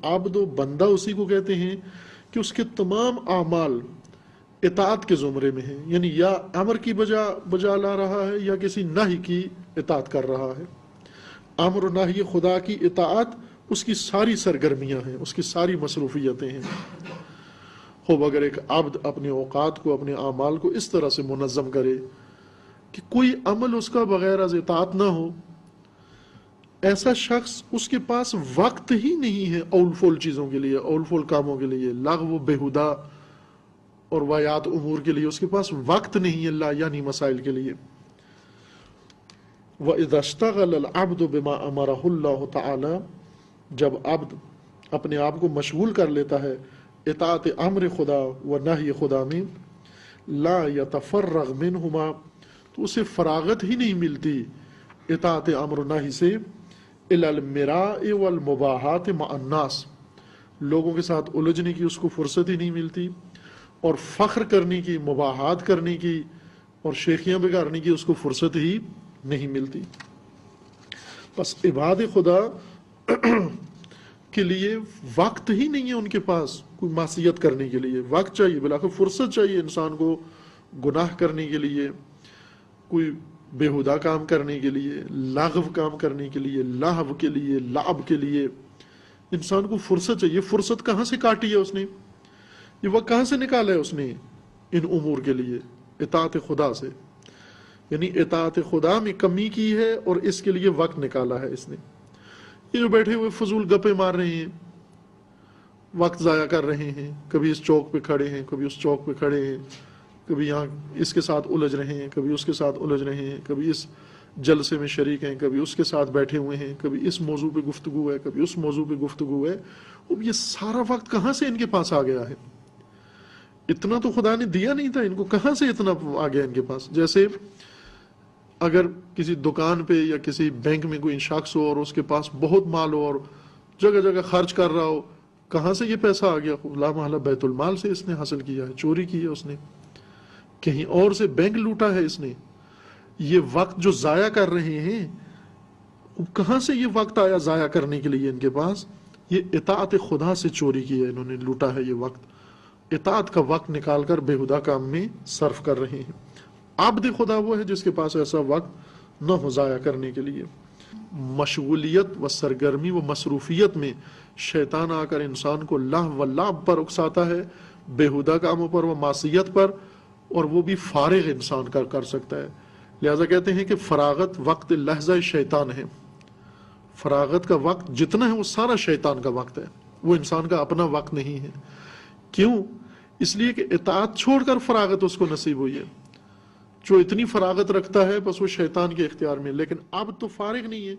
عبد و بندہ اسی کو کہتے ہیں کہ اس کے تمام اعمال اطاعت کے زمرے میں ہیں، یعنی یا امر کی بجا لا رہا ہے یا کسی نہی کی اطاعت کر رہا ہے۔ امر و نہی خدا کی اطاعت اس کی ساری سرگرمیاں ہیں، اس کی ساری مصروفیتیں ہیں۔ خوب اگر ایک عبد اپنے اوقات کو، اپنے اعمال کو اس طرح سے منظم کرے کہ کوئی عمل اس کا بغیر از اطاعت نہ ہو، ایسا شخص، اس کے پاس وقت ہی نہیں ہے اول فول چیزوں کے لیے، اول فول کاموں کے لیے، لغو و بےہودہ اور وایات امور کے لیے اس کے پاس وقت نہیں ہے، لا یعنی مسائل کے لیے۔ وَإِذَا اشْتَغَلَ الْعَبْدُ بِمَا أَمَرَهُ اللَّهُ تَعَالَى، جب عبد اپنے آپ کو مشغول کر لیتا ہے اطاعت امر خدا و نہی خدا میں، لا يتفرغ منهما، تو اسے فراغت ہی نہیں ملتی اطاعت امر و نہی سے، إِلَى الْمِرَاءِ وَالْمُبَاحَاتِ مَعَ النَّاسِ، لوگوں کے ساتھ الجھنے کی اس کو فرصت ہی نہیں ملتی، اور فخر کرنے کی، مباحات کرنے کی اور شیخیاں بگاڑنے کی اس کو فرصت ہی نہیں ملتی۔ بس عباد خدا کے لیے وقت ہی نہیں ہے ان کے پاس کوئی معصیت کرنے کے لیے، وقت چاہیے، بلاخر فرصت چاہیے انسان کو گناہ کرنے کے لیے، کوئی بےہودہ کام کرنے کے لیے، لاغو کام کرنے کے لیے، لاہو کے لیے، لعب کے لیے انسان کو فرصت چاہیے۔ فرصت کہاں سے کاٹی ہے اس نے، یہ وقت کہاں سے نکالا ہے اس نے ان امور کے لیے؟ اطاعت خدا سے، یعنی اطاعت خدا میں کمی کی ہے اور اس کے لیے وقت نکالا ہے اس نے۔ یہ جو بیٹھے ہوئے فضول گپے مار رہے ہیں، وقت ضائع کر رہے ہیں، کبھی اس چوک پہ کھڑے ہیں، کبھی اس چوک پہ کھڑے ہیں، کبھی یہاں اس کے ساتھ الجھ رہے ہیں، کبھی اس کے ساتھ الجھ رہے ہیں، کبھی اس جلسے میں شریک ہیں، کبھی اس کے ساتھ بیٹھے ہوئے ہیں، کبھی اس موضوع پہ گفتگو ہے، کبھی اس موضوع پہ گفتگو ہے۔ اب یہ سارا وقت کہاں سے ان کے پاس آ گیا ہے؟ اتنا تو خدا نے دیا نہیں تھا ان کو، کہاں سے اتنا آ گیا ان کے پاس؟ جیسے اگر کسی دکان پہ یا کسی بینک میں کوئی شخص ہو اور اس کے پاس بہت مال ہو اور جگہ جگہ خرچ کر رہا ہو، کہاں سے یہ پیسہ آ گیا؟ لا محالہ بیت المال سے اس نے حاصل کیا ہے، چوری کی ہے اس نے، کہیں اور سے بینک لوٹا ہے اس نے۔ یہ وقت جو ضائع کر رہے ہیں، کہاں سے یہ وقت آیا ضائع کرنے کے لیے ان کے پاس؟ یہ اطاعت خدا سے چوری کی ہے انہوں نے، لوٹا ہے یہ وقت، اطاعت کا وقت نکال کر بےہودہ کام میں صرف کر رہے ہیں۔ عبد خدا وہ ہے جس کے پاس ایسا وقت نہ ہو ضائع کرنے کے لیے۔ مشغولیت و سرگرمی و مصروفیت میں شیطان آ کر انسان کو لہو و لعب پر اکساتا ہے، بےہودہ کاموں پر و معصیت پر، اور وہ بھی فارغ انسان کر سکتا ہے۔ لہذا کہتے ہیں کہ فراغت وقت لحظہ شیطان ہے، فراغت کا وقت جتنا ہے وہ سارا شیطان کا وقت ہے، وہ انسان کا اپنا وقت نہیں ہے۔ کیوں؟ اس لیے کہ اطاعت چھوڑ کر فراغت اس کو نصیب ہوئی ہے۔ جو اتنی فراغت رکھتا ہے بس وہ شیطان کے اختیار میں، لیکن اب تو فارغ نہیں ہے۔